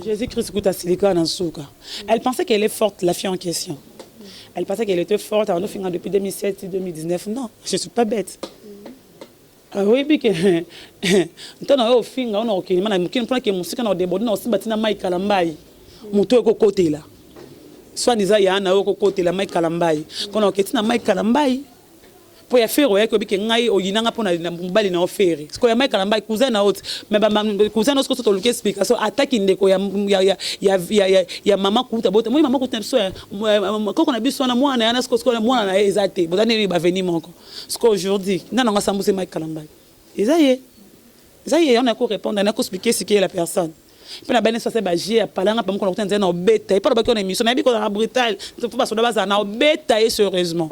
Jésus-Christ Kuta Silika Nansuka. Elle pensait qu'elle est forte, la fille en question. Elle pensait qu'elle était forte depuis 2007-2019. Non, je ne suis pas bête. Oui, puis que on a au fin, on a aucun man, on a que musique on a débordé, on a aussi bâti na Mike Kalambai. Monto eko côté là. Soit disant ya na eko côté là Mike Kalambai. Quand on a quitté na Mike Kalambai. Pour y faire ouais que ngai oyinanga pona na mbali na ofere. Parce que ya Mike Kalambai cousin na autre, mais ba cousin no sko to luke explication attaque ndeko ya mama kuta bote. Moi mama kuta so quand on a biso na mwana yana sko na mwana na ezate. Botane ba venir moko. Parce qu'aujourd'hui, na nga sambuse Mike Kalambai. Ezaye, on a quoi répondre, on a quoi expliquer ce qu'est la personne. Puis la belle c'est bagier à parler pour qu'on entende na bête et pas ba qu'on émission na bi qu'on a brutal faut pas so base na bête sérieusement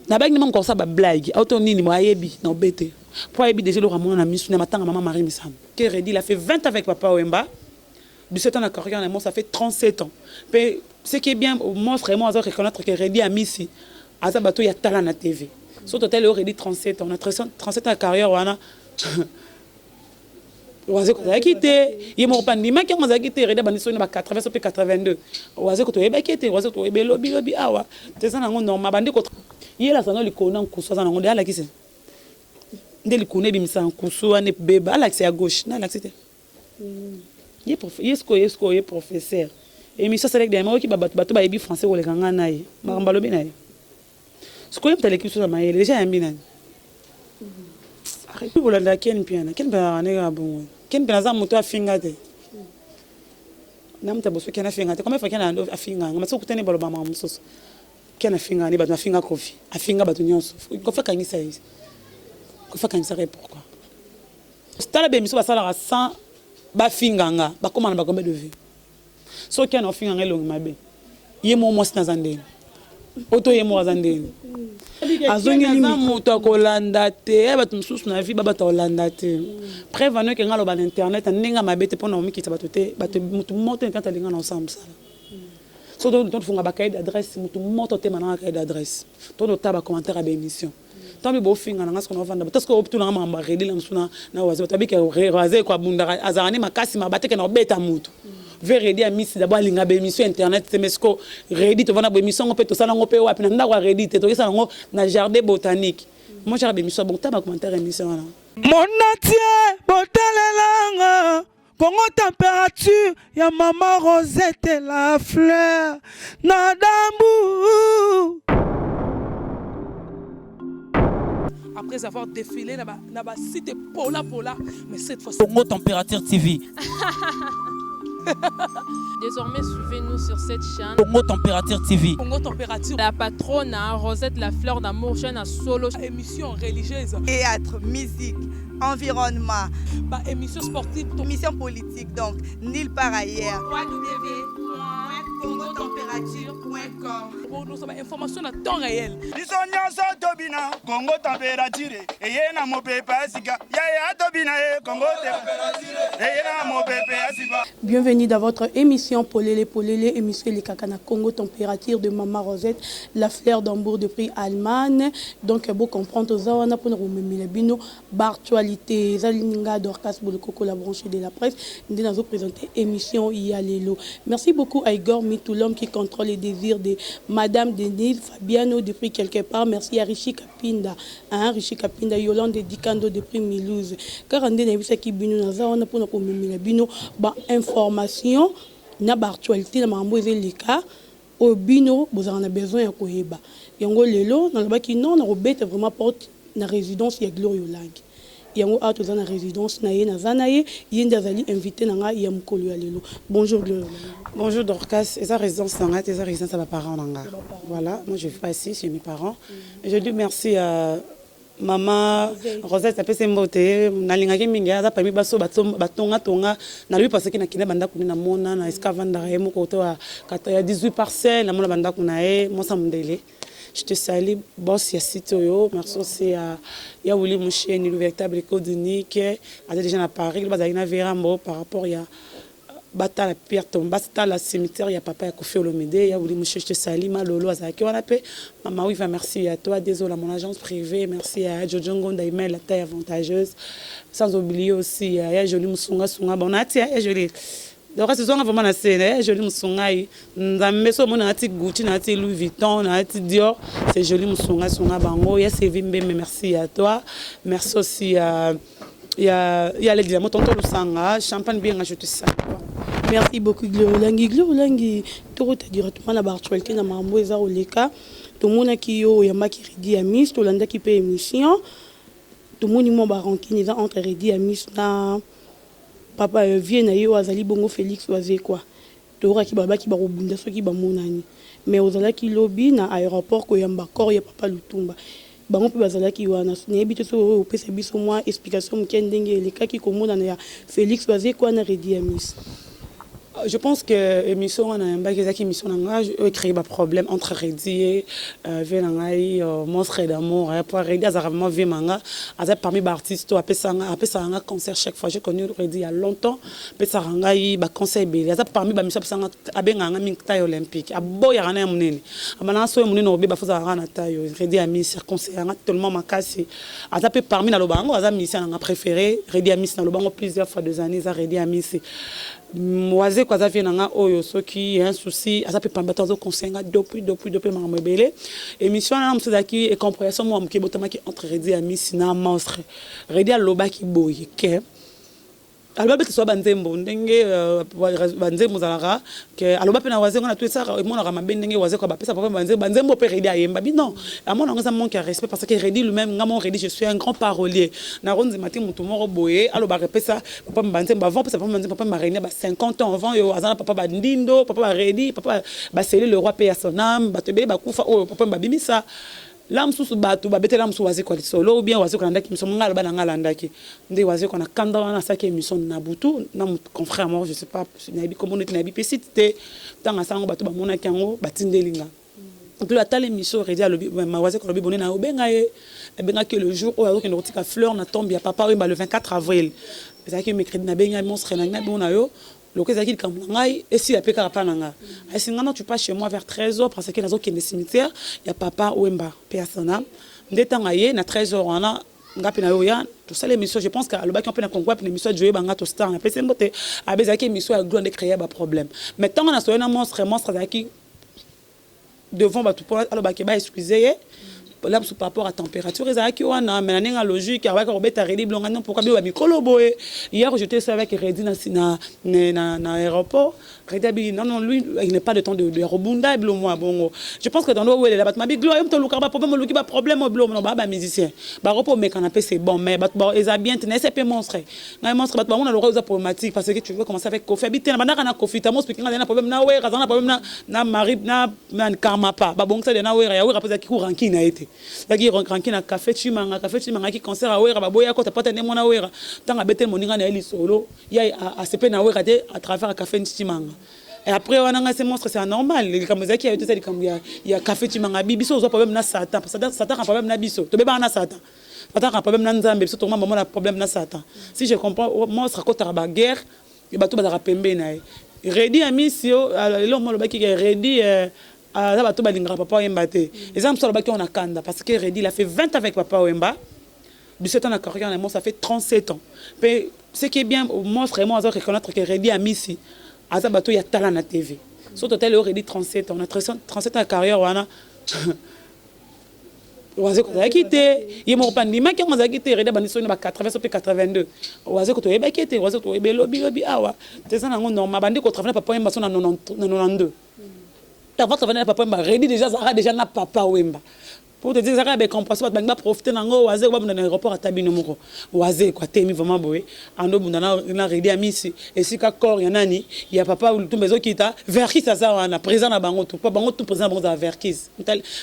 na ba ni comme ça ba blague auto nini mo ayebi na bête pour ayebi déjà le ramon na mission na matanga maman Marie Misam qui redit il a fait 20 ans avec papa Wemba 17 ans na carrière moi ça fait 37 ans mais ce qui est bien moi vraiment à reconnaître que redit a missi asa bato ya talent na TV sur total redit 37 ans on a 37 ans de carrière wana oaze ko zakite ye mo pandi ma ke mo zakite reda baniso na 80 so pe 82 oaze ko to yebakite oaze to yebe lobi awa tesa nango normal bandi ko ye la sano likona nkuso sana ngo ala kise nde likone bi misa nkuso ane beba ala kise à gauche na ala kise ye professeur et mi ça c'est avec des mots qui bato ba yebi français ko le kanga na ye makamba lobi na ye sko yem tele kiso na mayele déjà yambi na arrête pour la ken piana ken ba nega bon ken pena moto afinga te namta boso ken afinga te comme fa ken ando afinga ngama so kutene balo ba mama musoso ken afinga ni ba afinga kofi afinga ba nyonso ko fa kanisa yi ko fa kanisa pourquoi stala be miso ba sala 100 ba finganga ba komana ba combien de vues so ken afinga ngelongi mabe ye mo mo sinazandeni auto ye mo azandeni azongi ni moto akolanda te bato mosusu na vie babata olanda te prévenu ke ngalo ba internet ndinga mabete pona omikita bato te bato mutu moto internet alinga na ensemble sala so donc funga ba cahier d'adresse mutu moto te mananga cahier d'adresse to no taba commentaire à émission tant bi bo finga na ngasko na vanda parce que optu na mamba redi la msuna na wazo tabike raze kwa bunda azarani makasi mabateke na obeta mutu Veredi a mis d'abord linga be émission internet semesco Reddit to vana be émission on peut to sala ngope wapi na ndako Reddit to sala ngo na jardin botanique moi j'ai be émission bon ta commentaire émission là mon natie botalelanga Congo température ya maman Rosette la fleur na dambu. Après avoir défilé na ba site Pola mais cette fois Congo Température TV. Désormais, suivez-nous sur cette chaîne. Congo Température TV. Congo Température. La patronne Rosette la fleur d'amour, chaîne à solo. Émission religieuse. Théâtre, musique, environnement. Bah, émission sportive. Émission politique, donc, nulle part ailleurs. www.congotempérature.com. Pour nous avoir information à temps réel. Congo Température. Et yena mo pepe asika. Ya tobina Congo Température. Et yena mo pepe asika. Bienvenue dans votre émission Polélé, émission Les Kakana Congo Température de Maman Rosette, la fleur d'Hambourg de prix Allemagne. Donc, vous comprendre, vous avez pour nous bino actualité, Zalininga Dorcas Bolokoko, la branche de la presse. Nous allons présenter émission Yalelo. Merci beaucoup à Igor Mitou, l'homme qui contrôle les désirs de Madame Denise Fabiano depuis quelque part. Merci à Rishi Kapinda, Rishi Kapinda, Yolande Dikando depuis Milouze. Car on a qui bino na pour nous bino information na actualité na mambo ezélika au bino vous en avez besoin ya koyeba yango lelo na lobaki non na robete vraiment porte na résidence ya Glorio Lang yango a tous na résidence na ye na zanaye yende azali invité na nga ya mukolo ya lelo. Bonjour Glorio. Bonjour Dorcas, esa résidence na esa résidence à parents na nga. Voilà, moi je vis pas ici chez mes parents. Et je dis merci à Maman Rosette apese mbote nalingaki mingi aza pami baso batonga na lui parce que na kina banda kuna mona na escavanda remo ko to ya 18 parcelles na mona banda kuna mo samundele. Je te salue boss ya site yo merci aussi à ya Willy Moucheni le véritable code unique a déjà na Paris le bazalina verambo par rapport ya bata la pierre tombe bata la cimetière ya papa ya Kofi Olomide ya Willy Moucheni je te salue malolo azaki on appelle maman oui va merci à toi désolé à mon agence privée merci à Jojo Ngonda email la taille avantageuse sans oublier aussi à Jolie Musunga Sunga bon atia ya Jolie donc c'est vraiment la scène joli musungai nzambe so mona ati Gucci na ati Louis Vuitton na ati Dior c'est joli musungai sunga bango ya Sevimbe merci à toi merci aussi à il y a les diamants tonton Lusanga champagne bien je te salue. Merci beaucoup Glolangi tout directement na bartualité na mambo eza oleka tout mona ki yo ya makiridi ya Miss to landa ki pe émission tout moni mo baranki eza entre Redi ya Miss na papa vie na yo azali bongo Félix waze quoi tora ki baba ki ba robunda soki ba monani mais ozala ki lobby na aéroport ko yamba corps ya papa Lutumba bango pe bazala ki wana nebi te so pesa biso moi explication mkendenge le kaki ko mona na Félix waze quoi na Redi ya Miss. Je pense que l'émission on a un bac qui émission langage créer des problèmes entre Redi et Venangai monstre d'amour pour Redi azarama vimanga aza parmi les artistes après ça un concert chaque fois j'ai connu Redi il y a longtemps pe sarangai ba concert belé aza parmi ba mission sanga abenganga mingta olympique aboya kana munene amana so munene obe ba foza kana tayo Redi a mis concert tellement makasi aza pe parmi na lobango aza mission nga préféré Redi a mis na lobango plusieurs fois 2 années za Redi a mis Moise quoi ça vient nanga oyo soki un souci ça peut pas battre au conseil depuis mamebele émission na msudaki et compréhension moi mke botama ki entre Redi a Miss na monstre Redi a loba ki boye ke aloba bete so banzembo ndenge banzembo zalaka ke aloba pe na waze ngona tout ça mona ka mabe ndenge waze ko ba pesa papa banzembo pe Redi ayemba bino amona ngasa manque de respect parce que Redi lui-même ngamo Redi je suis un grand parolier na ronzi mati mutu moro boye aloba repesa papa banzembo avant pesa papa marine ba 50 ans avant yo azana papa bandindo papa Redi papa ba seli le roi paix à son âme ba tebe ba kufa o papa babimisa l'âme sous bateau ba betela msu waze ko solo ou bien waze ko ndaki mso ngala ba ngala ndaki nde waze ko na kanda wana sa ke émission na butu na mon confrère moi je sais pas na bi communauté na bi petite tanga sango bato ba mona kango batindelinga donc la telle émission Redi a ma waze ko lobi boné na obenga e benga que le jour où alors que notika fleur na tombe ya papa le 24 avril ça que mercredi na benga monstre na bona yo le cas qui comme ngai et si la peka pananga et si tu passes chez moi vers 13h parce que nazo kende cimetière il y a papa Wemba persona ndetanga ye na 13h wana ngapi na yo ya tout ça l'émission je pense que le bac on peut na concours pour l'émission de jouer banga to star na pese mbote abezaki émission à grande créer ba problème mais tant on a soyé na monstre zaki devant ba tout pour alors ba ke ba excuser là par rapport à température ezaki wana mais na logique avec robeta Redi blonga non pourquoi ba mikolo boye hier j'étais avec Redi na aéroport Redi non lui il n'est pas de temps de rebunda blo moi bongo je pense que dans l'eau il est là ma big gloire to luka ba problème luki ba problème blo non ba musicien ba repos mais canapé c'est bon mais ba eza bien tenez c'est monstre na monstre ba on a le problématique parce que tu veux commencer avec Kofi habiter na na Kofi ta mo speaking na problème na we na problème na mari na karma pas ba bon ça na we ya we rapeza ki ranking na été laki ranking na café chimanga qui concert a wera baboya ko tapata ne mona wera tanga bete moninga na eli solo ya a sepe na wera te à travers café chimanga et après on a ces monstres c'est normal comme ça qui a tout ça comme il y a café chimanga biso zo problème na satan parce que satan a problème na biso to beba na satan satan a problème na nzambe biso to maman a problème na satan si je comprends monstre ko ta ba guerre et bato ba ra pembe na Redi a mis yo le mo lo ba ki Redi ça va tout balingra papa Wemba te exemple sur le bac on a kanda parce que Redi il a fait 20 avec papa Wemba 17 ans à carrière moi ça fait 37 ans mais ce qui est bien moi vraiment à reconnaître que Redi a mis ici à ça bateau il y a talent na TV sur total Redi 37 ans on a 37 ans à carrière on a waze ko zakite ye mo pandi maki mo zakite Redi baniso na 80 so pe 82 waze ko to yeba kete waze to yebe lobby awa te ça na ngo normal bandi ko travailler papa Wemba so na 92 votre venir papa Wemba Redi déjà na papa Wemba pour te dire ça ben compensation ba profiter nango waze ko ba na aéroport atabino moko waze ko temi vraiment boye ando bunda na Redi a Miss et si ka corps ya nani ya papa Lutumba zo kita verkis ça wana président na bango tout pas bango tout président bango za verkis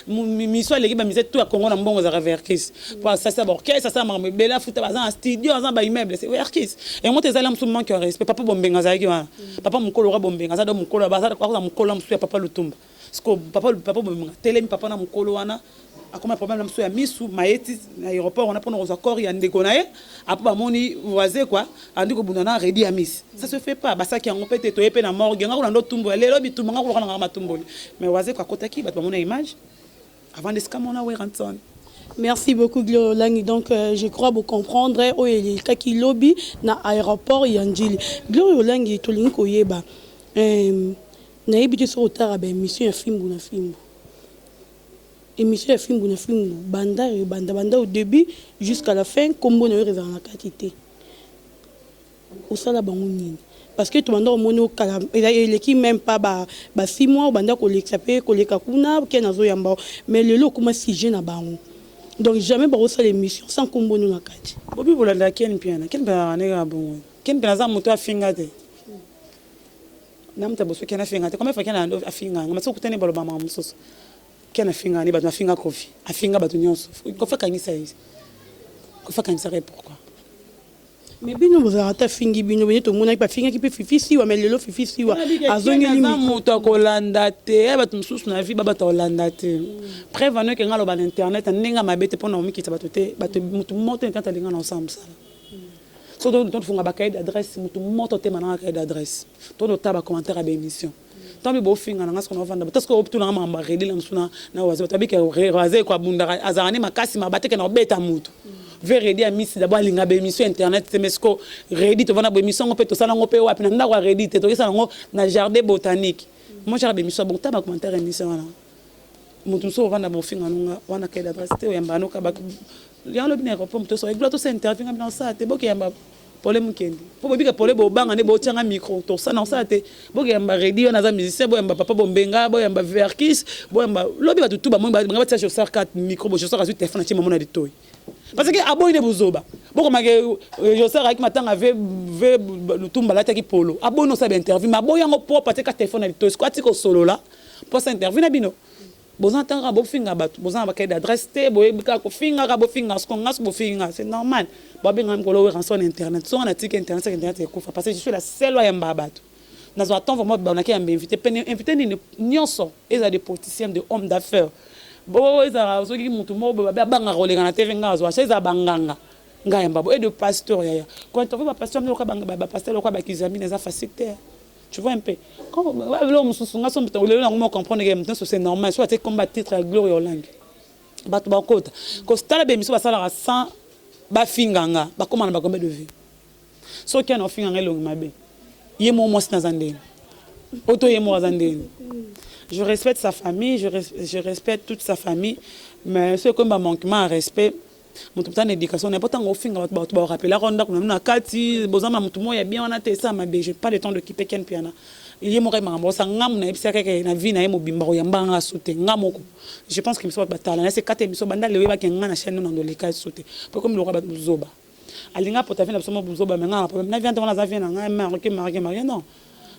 miso leki ba mise tout à Congo na mbongo za verkis pour ça ça orchestre ça ma bela futa ba en studio za ba immeuble c'est verkis et moi tes alam sous manque respect papa bombenga za ki wana papa mukolo ra bombenga za do mukolo ba za ko za mukolo msu ya papa Lutumba parce que papa bombenga telemi papa na mukolo wana comme un problème sur Misu maeti aéroport on a prendre aux accords ya ndeko na ye après moni voisin quoi andi ko bunana Redi a Miss ça se fait pas ba ça qui en peut être epé na morgue nga ko ndo tumbo lelo bitumba nga ko na matumbo mais voisin quoi kotaki ba mona image avant de scam on a we ranson Merci beaucoup, Gloria Olangi. Donc, je crois vous comprendre. Oh, il y a qui lobby dans l'aéroport Yandjili. Gloria Olangi, tout le monde koyeba. Na ebiti sur auteur à émission film na film. Émission film na film banda au début jusqu'à la fin comme on est dans la quantité. Au sala bangunini. Parce que tout le monde a mono kala l'équipe même pas 6 mois banda ko l'exapé ko lekakuna ke nazo yamba mais le lo kuma si jeune na bango. Donc jamais ba osala émission sans kombo na kati. Bobi bolanda ken piana ken ba nega bon. Ken piana za moto afinga te. Namta boso ken afinga te. Comment fa ken afinga ngama so kutene balo ba mamusoso. Ken afinga ni ba afinga kofi. Afinga ba nyonso. Ko fa kanisa yi. Ko fa kanisa pourquoi? Mais bino vous avez fingi bino bino tout le monde pas fingi qui peut fifi si wa mais le fifi si wa azongi ni moto ko landa te ba tumsusu na vie ba ta landa te prévenu que ngalo ba internet ninga mabete pona omi kita batote bato mutu moto quand alinga na ensemble ça so donc funga ba cahier d'adresse mutu moto te mananga cahier d'adresse to do taba commentaire à émission tant bi bo finga na ngasko na vanda parce que optu na mamba redi la msuna na wazo tabika raze kwa bunda azarani makasi mabateke na obeta mutu Verredi à Miss d'abord linga be émission internet semesco Reddit to vana be émission ngopé to sala ngopé wapi na ndako Reddit to sala ngo na jardin botanique moi jardin émission bon taba commentaire émission wana mutu so vana bo finga nunga wana kay d'adresse te yamba no kabak ya lo bina ko pom to so eglo to se interview ngam sa te boke yamba problème kendi po bobika problème bo banga ne bo tianga micro to sa na sa te boke yamba Reddit na za musicien bo yamba papa bombenga bo yamba verkis bo yamba lobi ba tutu ba mo ba tia je sors 4 micro bo je sors azu téléphone ti maman na de toy. Parce que aboy ne buzoba boko mage je sais que matanga ve lutumba la taki polo aboy no sa interview ma boy yango po pateka téléphone na to squat ko solo là pour sa interview na bino bozan tanga bo finga batu bozan ba kay d'adresse te boy bika ko finga ka bo finga sko ngas bo finga c'est normal ba benga ko lo rançon internet so on a tika internet ko fa parce que je suis la seule ya mbabatu nazo attend vraiment ba on a ki invité ni nyonso eza des politiciens de hommes d'affaires bo eza soki mutu mo ba banga rolega na TV ngazo acha banganga ngayamba bo et de pasteur ya quand interview ba pasteur no ka banga ba pasteur lo ka ba kizami na za facilité tu vois un peu quand l'homme mususunga so mto le ngo comprendre que maintenant c'est normal soit c'est comme titre à Gloria Olangi batu ba kota ko stala be miso ba sala sans ba finganga ba komana ba combien de vie so ki na finganga longi mabe yemo mo sina zandeni auto yemo zandeni. Je respecte sa famille, je respecte toute sa famille, mais ce comme un manquement à respect, mon temps d'éducation n'est pas tant au fin, on va rappeler la ronde, on a Kati, Bozama, mon il y a bien, on a ça, mais j'ai pas le temps de quitter Ken Piana. Il y a mon remembre, ça ngam na epsa kaka na vie na emo bimba yamba sauter ngamoko. Je pense qu'il me soit batala, c'est 4 émissions banda le weba kenga na chaîne dans le cas sauter. Pour comme le roi Zoba. Alinga pour ta fin absolument Zoba mais ngam problème na vient dans la vie na ngam marqué non.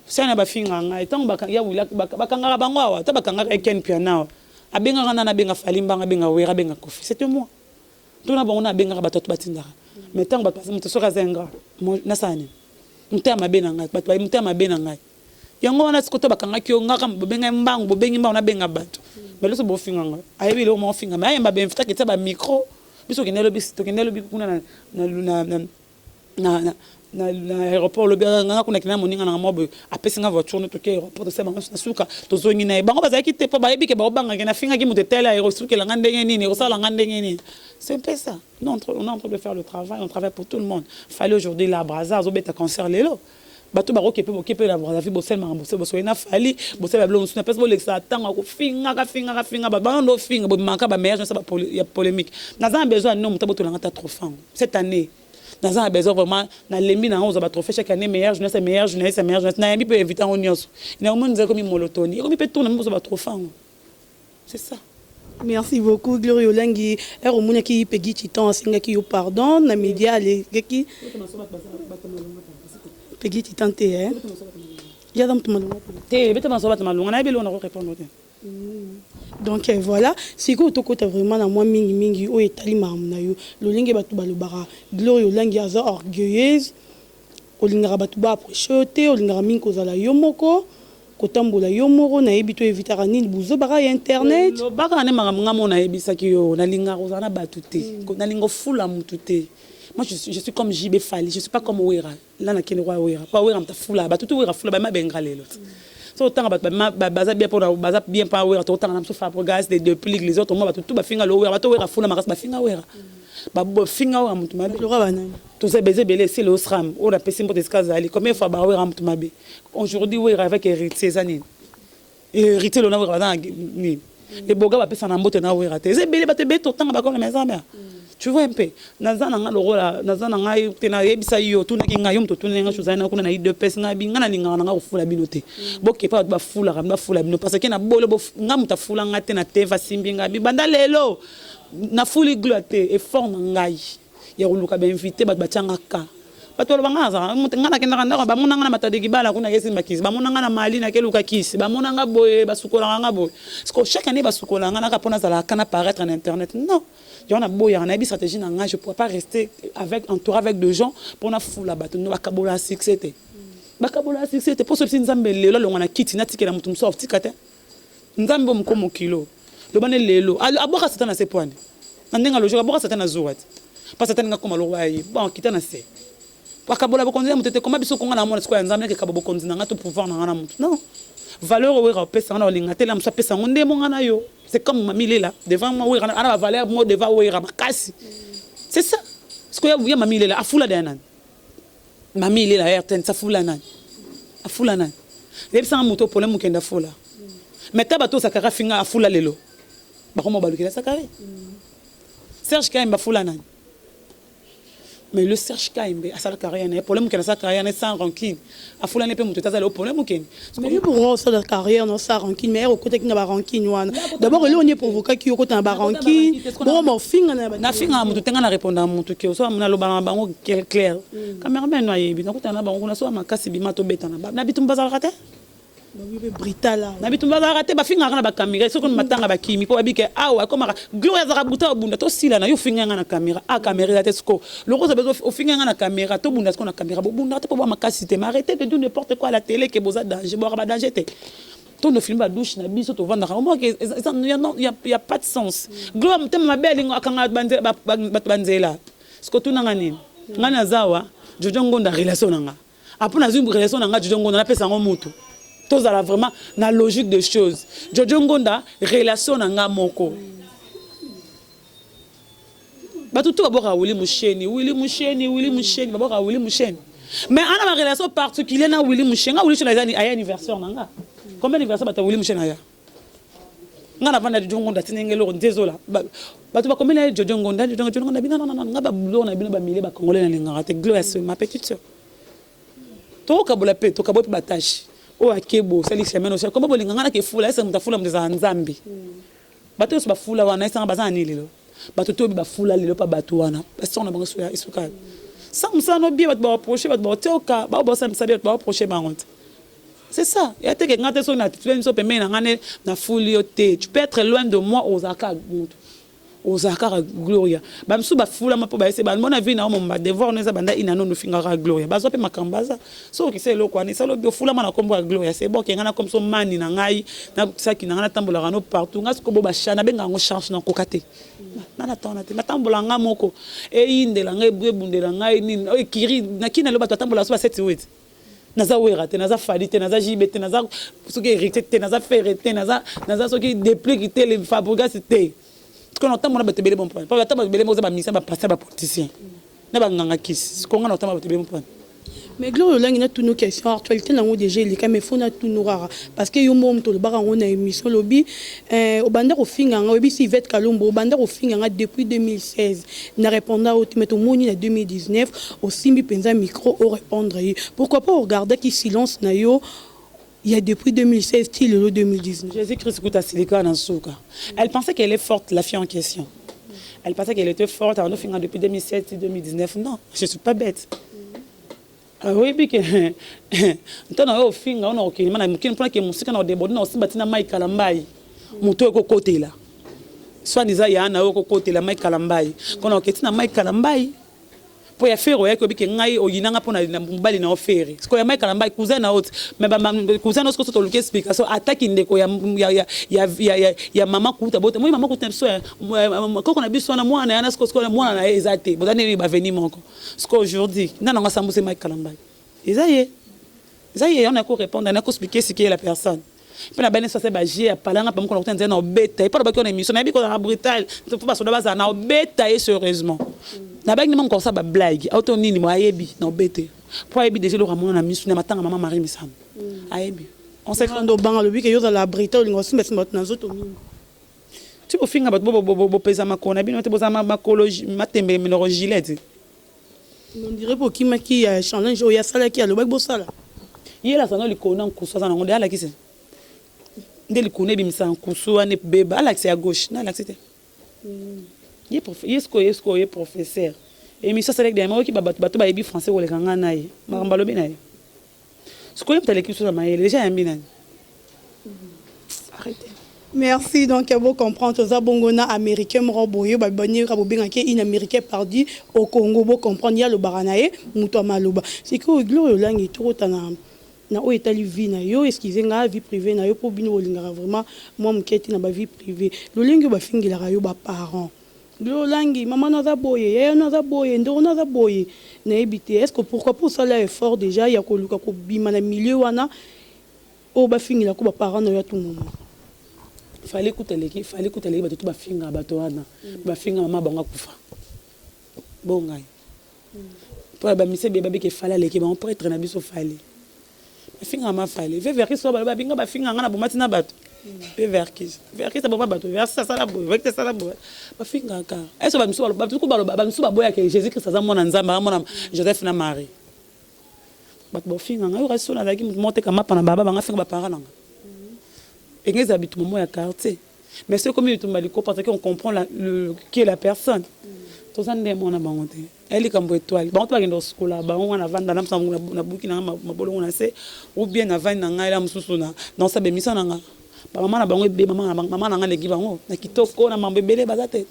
Sana ba finga ngai tango ya wila bakanga bango awa ta bakanga Ken Piana abenga ngana na benga falimba benga wera benga kofi c'était moi tuna bango na benga batatu batinda mais tango batatu muto soka zenga na sani mutama bena ngai batu ba mutama bena ngai yango wana sikoto bakanga kyo ngaka benga mbango bengi mbango na benga batu mais loso bo finga ngai ayebi lo mo finga mais ayemba ben fita ke ba micro biso kenelo biso to kenelo bi kuna na aéroport le nganga kuna kina moninga na mobo apesinga voiture no to ke aéroport to sema na suka to zongi na bango bazaki te po bayebi ke ba banga na finga ki mutela aérosuke la ngandenge nini osala ngandenge nini c'est un peu ça on est en train de faire le travail on travaille pour tout le monde fallait aujourd'hui la braza zo beta concert lelo bato ba okepe la braza fi bo selma bo so ina fali bo selma blo nsuna pesa bo lexa tanga ko finga ba bando finga bo manka ba meilleur ça ba polémique na za besoin non mutabo to langa ta trop fin cette année dans un besoin vraiment na lembi na on va trophée chaque année meilleure jeunesse na yambi peut éviter on nyonso na on nous comme molotoni comme peut tourner on va trop fin c'est ça. Merci beaucoup Gloria Olangi ero muna ki pegi titan singa ki yo pardon na média les ki pegi titan te ya dam to malunga te beta maso bat malunga na belo na répondre. Donc voilà, c'est que tu as vraiment na moi mingi o etali mamna yo lolinge batu balobara Gloria Olangi aza orgueilleuse olinga batu ba approcher olinga mingi kozala yo moko kotambola yo moko na yebi to éviter nini buzo bara internet lo baka ne ngamo na yebi saki yo na linga kozana batu te na lingo fula mutu te. Moi je suis comme JB Fali, je suis pas comme Wera là na kene roi Wera pas Wera mta fula batu to Wera fula ba ma benga lelo autant baza bien pour baza bien pas wera autant na mso Fabregas de depuis les autres moi tout ba finga lo wera bato wera fula makas ba finga wera ba finga wa mutu mabe le roi banani tout ça baiser belé c'est le sram on a pessé pour escazali combien fois ba wera mutu mabe aujourd'hui wera avec héritier zanine héritier lo na wera ni les boga ba pesa na mbote na wera te belé ba te beto tanga ba comme maison mère tu vois un peu nazana nga loro la nazana nga tena yebisa yo tuna kinga yo mto tuna nga chuzana kuna na ide pesa nga binga na linga nga kufula binote boke pa ba fula ka fula bino parce que na bolo bo nga muta fula nga tena teva simbinga bibanda lelo na fuli gloate e fort na ngai ya kuluka ba invité ba batanga ka batolo bangaza nga na kenda kanda ba mona nga na matadeki bala kuna yesi mbakisi ba mona nga na mali na keluka kisi ba mona nga boye basukola nga boye parce que chaque année basukola nga na kapona za la kana paraître en internet non. Il y a une stratégie, je ne pourrais pas rester entouré avec des gens pour na foule là-bas. Nous bakabola succès. Bakabola succès. Pour ce petit nzambe lelo, on a quitté nati kela mutum soft tikate. Nzambe mkomo kilo. Le bane lelo. Aboka satana se poane. Nandenga lojo aboka satana zuwat. Pas satana nga koma lo wayi. Bon kitana se. Bakabola bokonzi mutete koma biso konga na mona siko ya nzambe ke kababo konzi na ngato pouvoir na ngana mutu. Non. Valeur wera pesa na linga tela msa pesa ngonde monga yo. C'est comme mamie là devant moi oui ana la valeur moi devant oui ramakasi. C'est ça. Ce que ya mamie là afula de nan. Mamie là erten sa fula nan. Afula nan. Lebisa moto problème mukenda fula. Mais tabato sakara finga afula lelo. Ba komo balukela sakara. Serge Kaimba fula nan. Mais le Serge Kaimbe a sa carrière né problème que sa carrière n'est sans rancune a fulane pe mutu tazala problème ken mais pour sa carrière non sans rancune mais au côté qui na rancune wana d'abord là on est provoqué qui au côté na rancune bon mo finga na finga mutu tenga na répondre mutu ke so na lo ba bango clair cameraman no yebi na kutana bango na so makasi bima to betana na bitumba za raté Britala na bitumba za raté ba finga na ba caméra so ko matanga ba kimi po babike awa koma gloire za buta obunda to sila na yo finga na caméra a caméra la tesco le rose bezo au finga na caméra to bunda ko na caméra bunda to po ba makasi te arrêtez de dire n'importe quoi à la télé que boza danger bo ba danger te ton de film ba douche na biso to vanda au moins que il y a pas de sens gloire mtema mabeli akanga banzela sko tu nanga nini ngana zawa jojo ngonda relation nanga apona zumbu relation nanga jojo ngonda na pesa ngo mutu tous à la vraiment la logique des choses Jojo Ngonda relation nanga moko batutu baboka Willy Musheni baboka Willy Musheni mais ana ma relation particulière na Willy Musheni Willy Musheni aya anniversaire nanga combien d'anniversaire bata Willy Musheni aya ngana vanda Jojo Ngonda tinengelo désolé batu ba combien Jojo Ngonda bina non ngaba bulo na bino ba mile ba congolais na lingara te gloire ma petite sœur to kabola pe to kabot batashi o akebo sali semaine aussi comme bolinga ngana ke fula esa mutafula mdeza nzambi bato so bafula wana esa bazani lelo bato to ba fula lelo pa bato wana parce on a bango so ya isuka ça musano bien bato ba approcher bato ba toka ba ba ça saber ba approcher bangonte c'est ça et te que ngate so na tu so pemé na ngane na fuli yote tu peux être loin de moi aux aka aux aka gloria ba msu ba fula mapo ba ese ba mona vie na mo ba devoir neza banda ina no finga gloria ba zo pe makambaza so ki se lokwa ni salo bio fula mana kombo gloria c'est bon ke ngana comme so mani na ngai na saki na ngana tambola ngano partout ngas ko bo ba shana benga ngo chance na kokate na tona te matambola nga moko e indela ngai bundela ngai ni o kiri na kina lo ba tambola so ba 7 8 naza wera te naza fali te naza jibe te naza soki hérité te naza ferré te naza soki déplique te le Fabregas te qu'on entend mon abate belé bon point pas attendre belé moza ba misa ba passer ba politicien na ba nganga kis qu'on entend ba belé bon point mais gloire là ina toutes nos questions actualité na ngo déjà les mais faut na tout nourara parce que yo mom to le ba ngo na émission lobby au banda ko finga ngo bi si vet kalombo au banda ko finga nga depuis 2016 na répondant au meto moni na 2019 au simbi penza micro au répondre pourquoi pas regarder qui silence na yo. Il y a depuis 2016, till le 2019. Jésus-Christ Kouta Silika Nansouka. Elle pensait qu'elle est forte, la fille en question. Elle pensait qu'elle était forte. Alors, nous depuis 2017 et 2019. Non, je ne suis pas bête. Ah oui, puis que. Nous avons fait un on a ok. Nous avons fait que musique on a débordé. Nous avons aussi bâti na Mike Kalambai. Mouto eko côté là. Soit disant il y a un eko côté là Mike Kalambai. Quand on a ok na Mike Kalambai. Pour y faire ouais que bi ngai oyinanga pona na mbali na ofere siko ya Mike Kalambai cousin na autre mais ba cousin no siko to look explication attaque ndeko ya mama kuta bote moi mama kuta so ko na biso na mwana yana siko na mwana na ezate bodane ba venir moko siko aujourd'hui nana nga sambuse Mike Kalambai ezaye Ça y est, on a qu'à répondre, on a qu'à expliquer ce qu'est la personne. Puis na bene ça c'est bagier parlant pas qu'on entend na beta et pas ba qu'on émission na bi qu'on a brutal faut pas soda baza na beta et sérieusement na ba ni mon comme ça ba blague auto nini mo ayebi na beta pour ayebi déjà le ramon na misu na matanga maman Marie misam ayebi on sait ndo banga le bi que yo za la brita lingo simba simba na zoto mingi tu au finga ba bo pesa makona bino te boza makologie matembe mino gilet on dirait pour qui maki challenge o ya sala ki a le ba bo sala yela sana likona nkuso sana ngode ala kise ndeli kone bimisa nkusu ane beba ala kise à gauche na ala kise ye professeur et mi ça c'est des mots qui bato ba yebi français ou les kanga naye maramba lobi naye ce que peut l'équipe sur maïe déjà un binan arrêtez. Merci. Donc, vous comprendre, ça bongona américain mroboyo ba boni rabobinga ke in américain pardi au Congo vous comprendre ya le baranaye muto maloba. C'est que gloire langi trop tana na o etali vie na yo excusez nga vie privée na yo pour bino olinga vraiment moi mketi na ba vie privée. Lo lingi ba fingila yo ba parents. Gloire langi maman na za boye, ya na za boye, ndo na za boye. Na ebité est-ce que pourquoi pour ça là effort déjà ya ko luka ko bima na milieu wana o ba fingila ko ba parents na yo tout moment. Fallait écouter les bateaux ba finga bateau wana ba finga maman banga kufa bon ngai pour ba mise beba ke fala leki ba on prêtre na biso fali ba finga ma fali ve vers so ba binga ba finga ngana bo matina bato ve vers ça ba bato vers ça la bo avec ça la bo ba finga ka eso ba miso ba tuku ba miso ba boya ke Jésus Christ za mona nzamba mona Joseph na Marie ba bo finga ngai resto na laki monte kama pana baba banga finga ba parents nanga et les habitants moi à quartier mais c'est comme tout maliko parce qu'on comprend qui est la personne tout ça n'est mon abonné elle est comme étoile bon toi dans school là on a vendre na msambu na buki na mabolo on a c'est ou bien na vendre na ngai la mususu na dans sa bémission na nga maman na bango be maman na nga leki bango na kitoko na mambebele bazate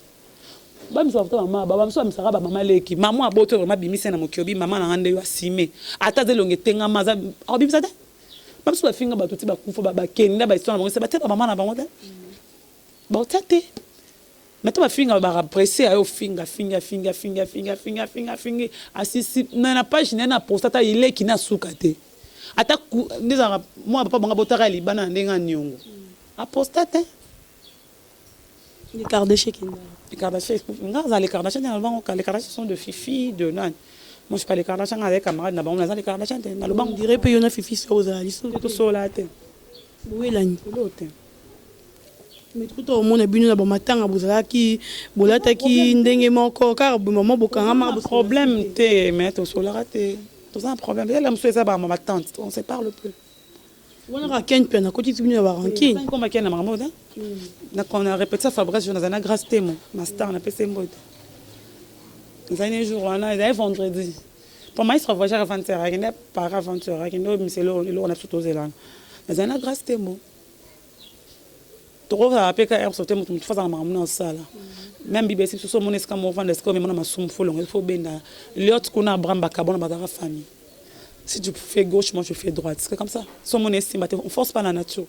ba miso afta maman baba miso misaka ba maman leki maman aboto vraiment bimise na mokiobi maman na nga nde yo asime ata zelonge tenga maza obibisate même si la finga ba tuti ba kufa ba kenda ba histoire ba ba tete maman na bango te ba tete mais to ba finga ba apprécier ayo finga asisi na page na postata ile kina suka te ata ndeza moi papa banga botaka libana ndenga nyongo a postate les Kardashian les Kardashian sont de Fifi de nan. Moi, je parle des Kardashian avec camarades, na bango les Kardashian te na on dirait que yona fifi so za liso tout sola te oui la ni l'autre mais tout au monde bino na ba matanga bozalaki bolataki ndenge moko car maman bokanga ma problème te mais tout sola te tout un problème elle me souhaite ça ma tante on se parle peu on a ken pe na koti bino ba ranking comme ken na maman na qu'on a répété ça Fabrice dans un grâce témoin master na PC mode un jour on a vendredi pour moi il se revoit à 20h il n'est pas à 20h il nous c'est là on a tout osé là mais un grâce témoin trop ça après quand sortait tout face à maman dans ça là même bibé si sur mon escam on vend escam mais mon masum folon il faut bien l'autre qu'on a bramba carbone dans la famille si tu fais gauche moi je fais droite c'est comme ça sur mon estime on force pas la nature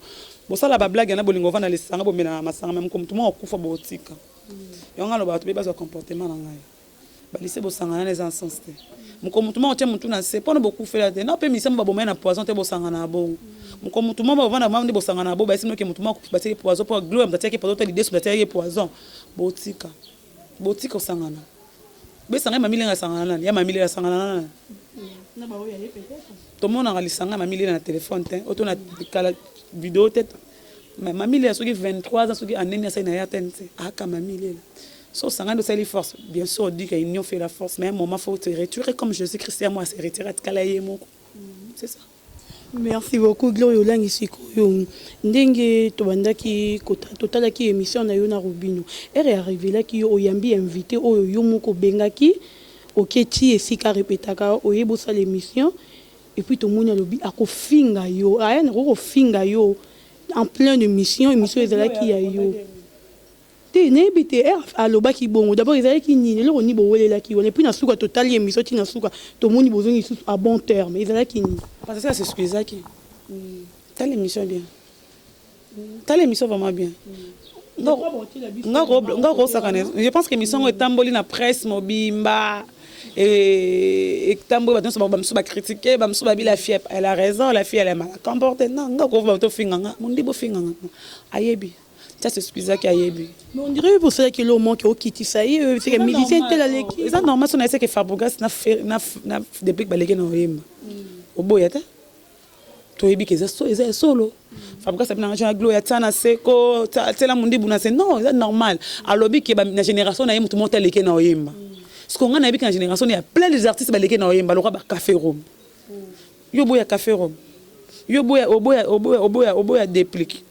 bon ça la blague na bolingo vend les sanga bo mena masanga même comme tout le monde kufa botika et on a le bato be base comportement na ngai ba lycée bo sanga na les encens te mko mutu ma otia mutu na se pona beaucoup faire te na pe misema ba bomena poison te bo sanga na bo mko mutu ma ba vanda ma bo sanga na bo ba sino ke mutu ma ba tie poison pour gloire mtatia ke poison te l'idée sur mtatia ke poison botika sanga na be sanga mamile nga sanga na ya mamile ya sanga na na ba oya ye peut-être tout le monde a lisanga mamile na téléphone te auto na kala vidéo tête mais mamile soki 23 ans soki anene ça na ya tente aka mamile so sangando c'est les forces bien sûr on dit que l'union fait la force mais à un moment faut te retirer comme Jésus Christ moi c'est retirer kalaye moko c'est ça. Merci beaucoup Gloria Olangi sikoyo ndenge tobandaki totalaki émission na yo na Rubino ere arrivé là ki oyambi invité oyo yo moko bengaki oketi esika répétaka oyebosa l'émission et puis tout monde lobi akofinga yo aya na ko finga yo en plein de émission ezalaki ya yo te ne bité alobaki bongo d'abord ezalaki nini le oni bowelelaki on et puis na suka total émission tina suka to moni bozongi sous à bon terme ezalaki nini parce que ça c'est excusaki telle émission bien telle émission vraiment bien je pense que l'émission est tamboli na presse mobimba et tambo ba tonso ba msuba critiquer ba msuba bi la fille elle a raison la fille elle est mal comportée non nga ko ba to finganga mundi bo finganga ayebi ça c'est excuse qui ayebi mais on dirait pour ça que le moment qui quitte ça y est c'est que musicien tel l'équipe ça normal son essaie que Fabregas na depuis que baleke na oyemba oboyata toyebi que ça solo Fabregas na ngana gloire tana seko tela mundi buna c'est non c'est normal alobi que na génération na yemu tout monde teleke na oyemba parce qu'on a vu qu'en génération il y a plein d'artistes baleke na oyemba le roi café rome yo boya café rome yo boya oboya déplique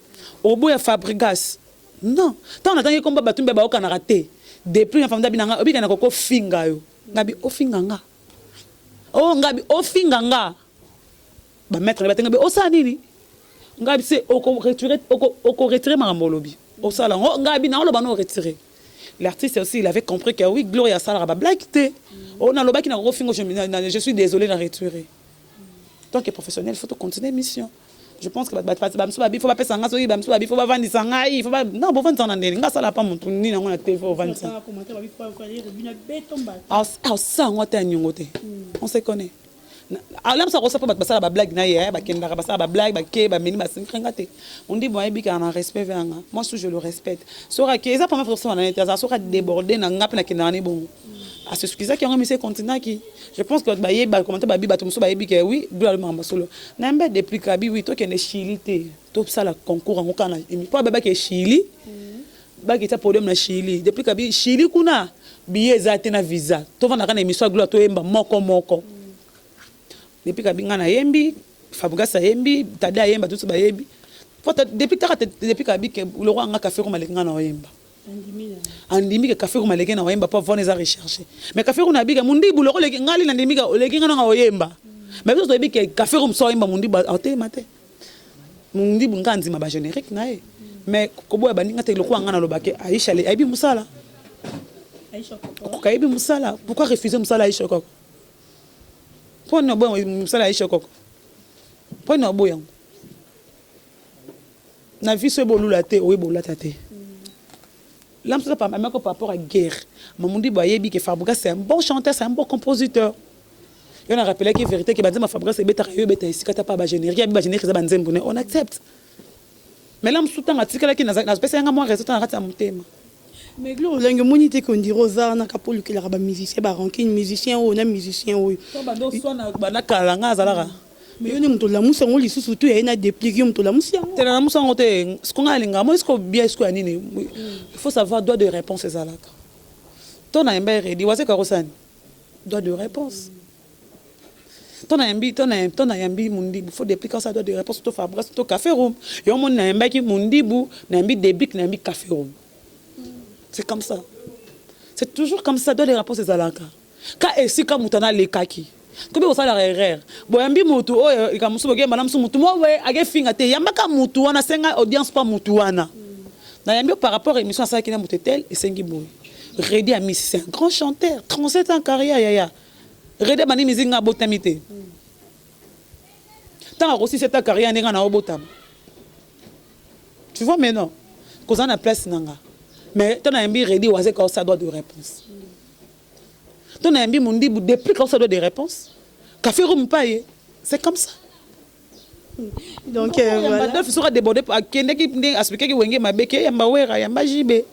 oboya Fabregas non tant on attend que combat batumba ba okana raté depuis la femme d'abinanga obi kana koko finga yo ngabi ofinganga oh ngabi ofinganga ba mettre ba tenga be osanini ngabi c'est oko retirer makambo lobi osala ngabi na loba no retirer l'artiste aussi il avait compris que oui Gloria Sala ba blague té on a loba ki na koko finga je suis désolé na retirer tant que professionnel il faut continuer mission. Je pense que il faut pas passer en gasoil, il faut pas vendre ça, il faut pas non, pour vendre ça dans des ça là pas mon ni na ngona TV vendre ça. Ah ça on ta nyongote. On se connaît. Alors ça reçoit pas passer la blague na ya ba kenda ba ça ba blague ba ke ba meni ba sinkringate. On dit bon et bien en respect vers moi je le respecte. Sora que ça pas forcément na intérêt sora déborder na ngap na kenda ni bon. À ce qui ça qui ont mis ces continents qui je pense que ba yeba commenter ba bi ba tumso ba yebi que oui doit mamba solo na mbe depuis kabi oui to que ne Chili té to ça la concours en kana emi pas baba que Chili ba ki ta podium na Chili depuis kabi Chili kuna billet ezate na visa to vana kana émission gloire to yemba moko depuis kabi ngana yembi Fabregas yembi tada yemba tout ça ba yebi depuis kabi que le roi nga café comme ngana yemba andimi que café comme les gens oyemba pas voir les rechercher mais café on a biga mundi bu loko leki ngali na ndimi ka leki ngana oyemba mais vous avez que café comme ça oyemba mundi ba até maté mundi bu nganzi ma ba générique nae mais kobo ba ninga te loko ngana lobake Aisha le aibi musala ko aibi musala pourquoi refuser musala Aisha koko pour no bon musala Aisha koko pour no boyan na vie ce bolula te oye bolula tate. Là, je par rapport à la guerre. Mamundi Boyebi que Fabregas c'est un bon chanteur, c'est un bon compositeur. Il a rappelé que vérité que Banzema Fabregas est bêta ici quand pas ba générique, ba générique Banzema on accepte. Mais là, je suis en article qui n'a pas un moins résultat à mon thème. Mais Glo, langue monité qu'on dit Rosa na kapolu que la musicien ba ranking musicien ou na musicien ou. To ba do so na kalanga zalara. Mais on est la mousse on lit surtout et na dépliquer on la mousse. Te la mousse on te ce qu'on a linga moi est-ce que bien est-ce que anine il faut savoir droit de réponse ces alaka. Ton a mbere di wase karosani. Droit de réponse. Ton a yambi mundi il faut dépliquer ça droit de réponse to Fabregas to café room. Yo mon na mbaki mundi bu na mbi débic na mbi café room. C'est comme ça. C'est toujours comme ça droit de réponse ces alaka. Ka esika mutana le kaki. Kobe osala erreur boyambi mutu oyo ikamusu boge bana musu mutu mowe age finga te yambaka mutu wana senga audience pas mutu wana na yambi par rapport à émission ça qui na mutu tel et sengi boy Redi Ami c'est un grand chanteur 37 ans carrière yaya Redi bani mizinga botamité tant aussi cette carrière ninga na obotam tu vois maintenant cause on a place nanga mais tant yambi Redi waze ka ça doit de réponse. Ton ami mundi depuis quand ça doit des réponses. Café room paye, c'est comme ça. Donc voilà. Badolf sera débordé par kende qui expliquer que wenge mabeke yamba wera yamba jibe.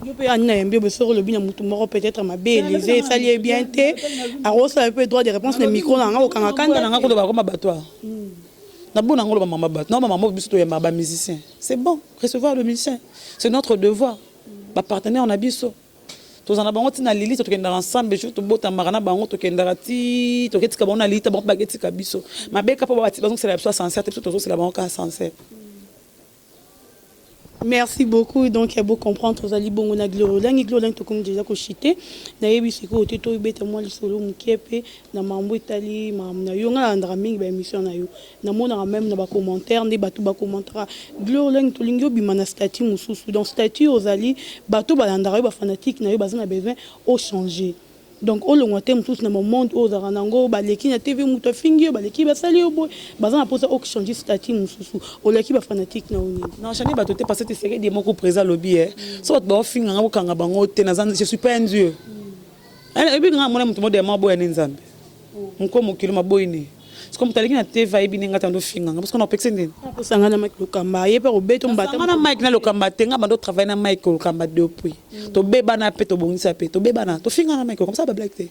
Yo pe anna yambi be soro le bina mutu moro peut-être mabé les ça lié bien té. Alors ça un peu droit de réponse le micro na nga okanga kanda na nga ko ba ko mabatwa. Na bona ngolo ba mama bat. Non maman biso to yamba ba musicien. C'est bon, recevoir le musicien. C'est notre devoir. Ba partenaire on a biso. Tous en avons une lili, tu es ensemble, je te botte en marana, bango, tu es ndati, tu es kabona lili, tu es bon baguette kabiso. Ma belle capa va c'est la chose sincère, c'est la banque sincère. Merci beaucoup. Donc, il y a beau comprendre aux alibons, on a gloriolang, gloriolang, tout comme déjà cochité. D'ailleurs, c'est que tu es bête, moi, le solo, mon képe, na mambo Italie, na yonga, andraming, ben, mission na yo. Na mon même, na ba commentaire, ne batu ba commentaire. Gloriolang, tout l'ingio, bimana statut, moussou. Dans statut, aux ali, batu ba landara, ba fanatique, na yo, bazan a besoin, au changer. Donc au long terme tous dans mon monde aux aranango baleki na TV muto fingi baleki basali obo bazana posa au changer statut mususu o leki ba fanatique na oni non chani ba toté parce que c'est des moko présent lobby so ba finga ngabo kanga bango te na je suis pas un dieu ebi nga mona mutu mode ma boya nzambe nko mokilo maboyi ne siko mutaleki na tv ebi ninga tando finga parce qu'on a pexé ndine posanga na Mike Lokamba ye pe obeto mbata ngana Mike na Lokamba tenga bando travailler na Mike Lokamba depuis to beba na pe to bongisa pe to beba na to finga na Mike comme ça ba blague te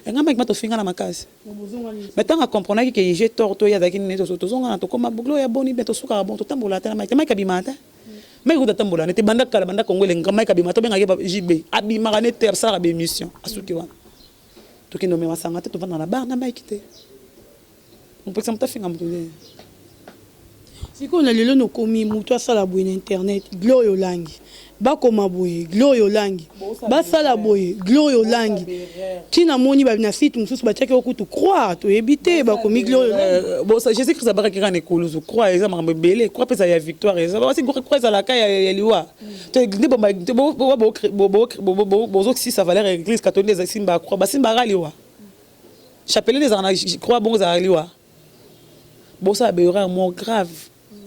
nga Mike ma to finga na makasi mais tant à comprendre que j'ai tort to ya daki ne to zonga na to koma buglo ya boni be to suka bon to tambola ta na Mike abimata Mike uta tambola ne te banda kala banda kongole nga Mike abimata benga yeba JB abimaka ne ter sara be émission asuki wana to kino me masanga te to vanda na bar na Mike te on peut que ça finga mutu siko na lelo no komi mutu asala boye na internet gloyo langi bakoma boye gloyo langi basala boye gloyo langi tina moni ba na site mususu batiaki okutu croire to ebite bakomi gloyo langi bon ça Jésus Christ abaka kira ne kuluzu croire eza makambo belé croire pesa ya victoire eza basi croire eza la ka ya liwa to ndi bo si ça valeur église catholique les simba croire basimba raliwa chapelet les arna croire bon za liwa bon ça be erreur moins grave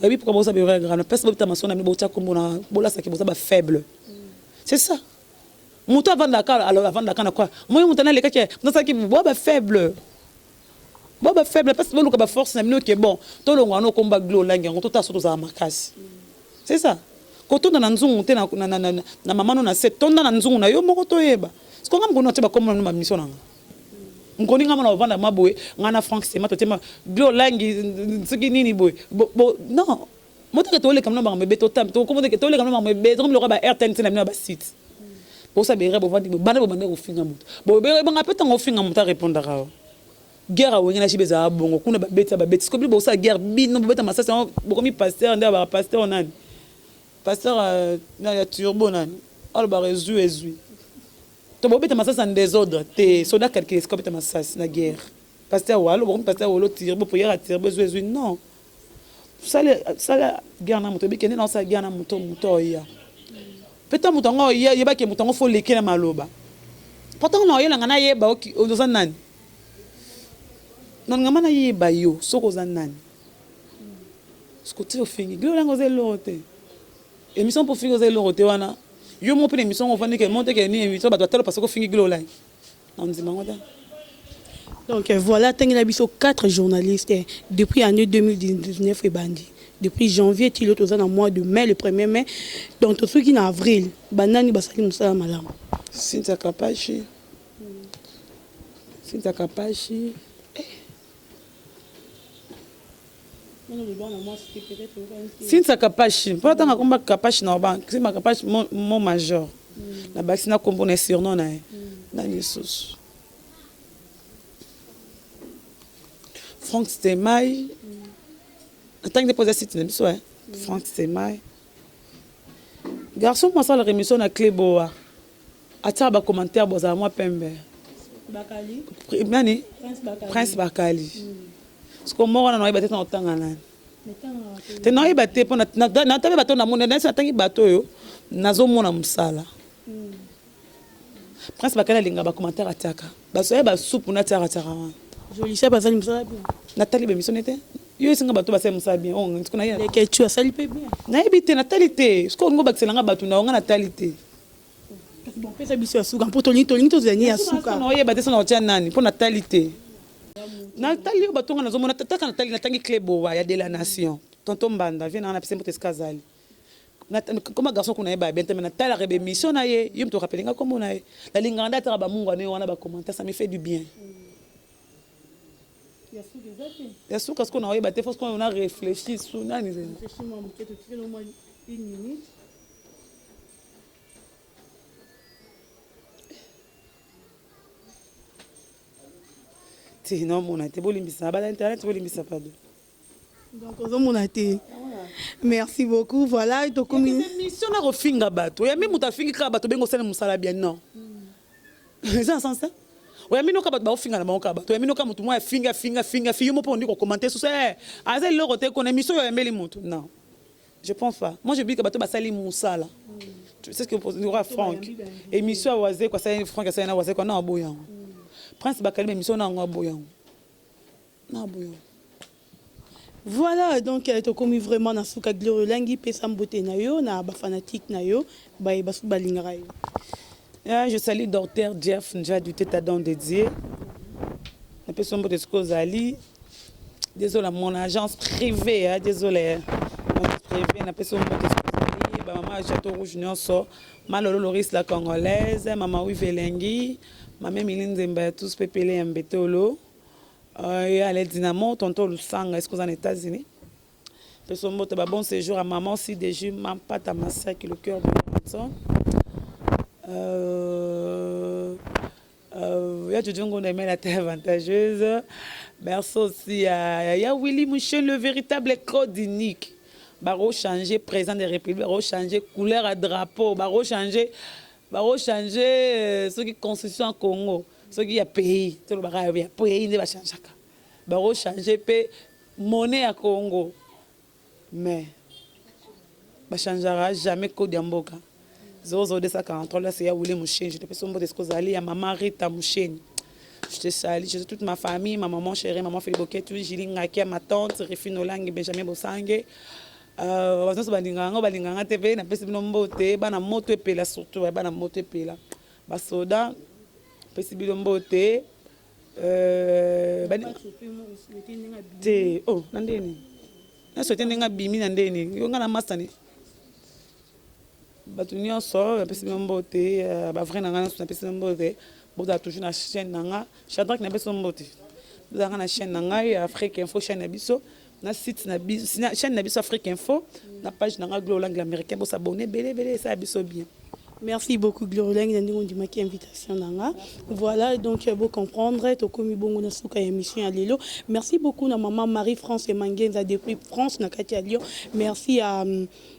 et puis pourquoi bon ça be erreur grave personne peut maçon na botia comme na bola ça que bon ça ba faible c'est ça muto avant Dakar alors avant Dakar na quoi moi mutana le kache ça qui boba faible parce que bon ba force na mino que bon to longo no combat glo langi on to ta so to za makasi c'est ça ko to na nzungu te na mama no na set to na nzungu na yo moko to yeba ce qu'on ngam ko te ba comme na mission na ngoni ngama na vanda maboye ngana Frank Sema to tema glo langi tsiki nini boy non moto to le kamna ba mebe to tam to komo to le kamna ba mebe to le ba RTN na mina ba site pour ça be rebo vandi bana bana ko finga moto bo be ba ngapeta ngo finga moto répondre ka guerre a wengena chibeza bongo kuna ba beta ko bi bo ça guerre bino beta masasa bo mi pasteur nda ba pasteur nani pasteur na ya turbo nani al ba ezui to bobeta masasa en désordre te soda quelque comme ta masasa na guerre pasteur walo bon pasteur walo tirbo pour yera tirbo zui non ça guerre na moto bi kene na ça guerre na moto ya peta moto ngo ya yeba ke moto ngo fo leke na maloba pourtant no yela ngana yeba oki oza nani non ngama na yeba yo soko za nani scotio fingi glo lango zelote émission pour fingo zelote wana yo mo pene mission on va que monter que ni émission ba doit parce que fingi glo line on dit mangoda donc voilà tengela biso 4 journalistes depuis année 2019 et bandi depuis janvier til autres dans mois de mai le 1er mai donc tout ceux qui en avril banani basali musala malam Cynthia Kapashi Cynthia Kapashi pas tant comme Kapashi na bank c'est ma Kapashi mon major la base na componer surnom na Jesus Frank Stemai attends de poser site biso Frank Stemai garçon moi ça la rémission na Cléboa atia ba commentaire boza moi pembe Bakali nani Prince Bakali ce que moi on a battu dans temps nani te na battu pour na tabe bato na mona na tangi bato yo nazo mona musala Prince Bakali linga ba commentaire ataka baso ya ba soupe na tara joli ça bazali musala bien Nathalie be mission était yo singa bato basema musala bien on ndiko na ya les tu as sali pe bien na ebite Nathalie te ce qu'on ngo bakselanga bato na nga Nathalie te bon pesa biso ya suka mpo tolini to zani ya suka no ye batesa na tia nani pour Nathalie te Nathalie yo batonga na zomona tata Nathalie na tangi Cléboa ya de la nation tonton Mbanda vient na pese mpote skazali comme garçon qu'on a bien mais Nathalie rebe mission na ye yo mto rappelinga comme on a la linganda tara ba mungu ne wana ba commenter ça me fait du bien ya suka ce qu'on a batté faut qu'on a réfléchi sur nani non mon été bolimbisa ba internet bolimbisa pas de donc on a été merci beaucoup voilà to comme mission na refinga bato ya même mutafingi ka bato bengo sene musala bien non c'est en sens ça ouais mino ka bato ba ofinga na bango bato ya mino ka mutu moi finga yo mo po ndiko commenter sur ça azel le roté qu'on émission yo embeli mutu non je pense pas moi je dis que bato ba sali musala c'est ce que on aura Franck émission wazé quoi ça Franck ça na wazé quoi na boyan Prince Bakali émission na ngo boyan na boyan voilà donc to komi vraiment na suka glorio langi pesa mbote na yo na ba fanatique na yo ba basu balingara yo Je salue docteur Jeff Nja du Tétadon dédié. Je peux sombre de ce que Ali. Désolé, mon agence privée, désolé. Mon agence privée, je peux sombre de ce que Ali. Maman Château Rouge Nyonso, Malolo Loris la Congolaise, Maman Wivelengui, Maman Miline Zemba, tous pépélés Mbetolo. Et à Dynamo, Tonton Lusanga, est-ce que vous en États-Unis? Je peux sombre de bon séjour à Maman si déjà Mampa Tamassa qui est le cœur de Johnson. Il y a des gens qui aiment la terre avantageuse. Merci aussi à Willy Mouchen, le véritable code unique. Baro changer président de la République, baro changer couleur à drapeau, baro changer ce qui constitue en Congo, ce qui y a pays, tout le baro y a pays ne va changer. Baro changer paix monnaie à Congo, mais ba changera jamais code d'Amboka. 00243 là c'est ya Willy Mouchen, je te fais son mot de ce que vous allez à maman Rita Mouchen. Je te salue, je toute ma famille, ma maman chérie, maman Félix Boketou, Jiling Ngaki, ma tante, Rifine Olang, Benjamin Bosangue. Bazo balinganga TV na pesi bino mbote bana moto epela surtout bana moto epela basoda pesi bino mbote te oh nandeni na sote ndenge bimi na ndeni yo ngana masani batu nyonso pesi bino mbote ba vrai nanga na pesi bino mbote boza toujours na chaîne nanga Shadrack na pesi mbote boza na chaîne nanga Afrique Info chaîne biso na site na chaîne na biso Afrique Info na page nanga Gloire Langue américaine pour s'abonner belé ça biso bien. Merci beaucoup Gloire Langue on dit maki invitation nanga. Voilà donc beau comprendre to komi bongo na suka émission à lelo. Merci beaucoup na maman Marie-France Emangenza depuis France na kati ya Lyon. Merci à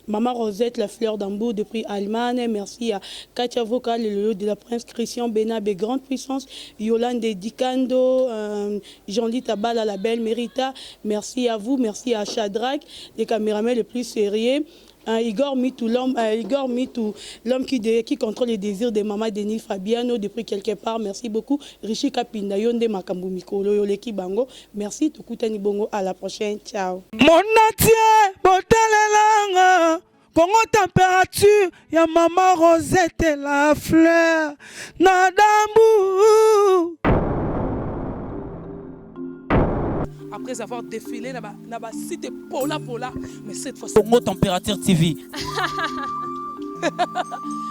Maman Rosette La Fleur d'Ambour depuis Allemagne. Merci à Katia Vocal, le lot de la Prince Christian Benab et Grande Puissance. Yolande Dikando, Jean-Lit Tabala, la belle Mérita. Merci à vous, merci à Shadrack, les caméramans les plus sérieux. Igor Mitou, l'homme qui contrôle les désirs de maman Denis Fabiano depuis quelque part. Merci beaucoup. Rishi Kapinda, Yonde Makambu Mikolo, Yoleki Bango. Merci, Tukutani Bongo. À la prochaine. Ciao. Mon atier, botelelanga. Congo température, ya maman Rosette la fleur. Nadambu. Après avoir défilé, na ba cité Pola, mais cette fois-ci. Congo Température TV.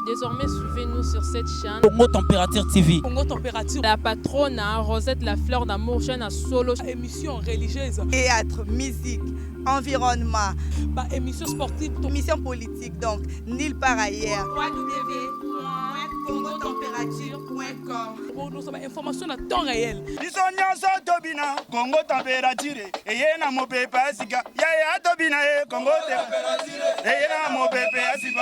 Désormais, suivez-nous sur cette chaîne. Congo Température TV. Congo Température. La patronne Rosette La Fleur d'Amour, chaîne à solo. Émission religieuse. Théâtre, musique, environnement. Bah, émission sportive. Émission politique, donc, nulle part ailleurs. Nous avons information à temps réel. biso nyonso tobina Congo température eyena mopepe asika yaya tobina Congo température eyena mopepe asika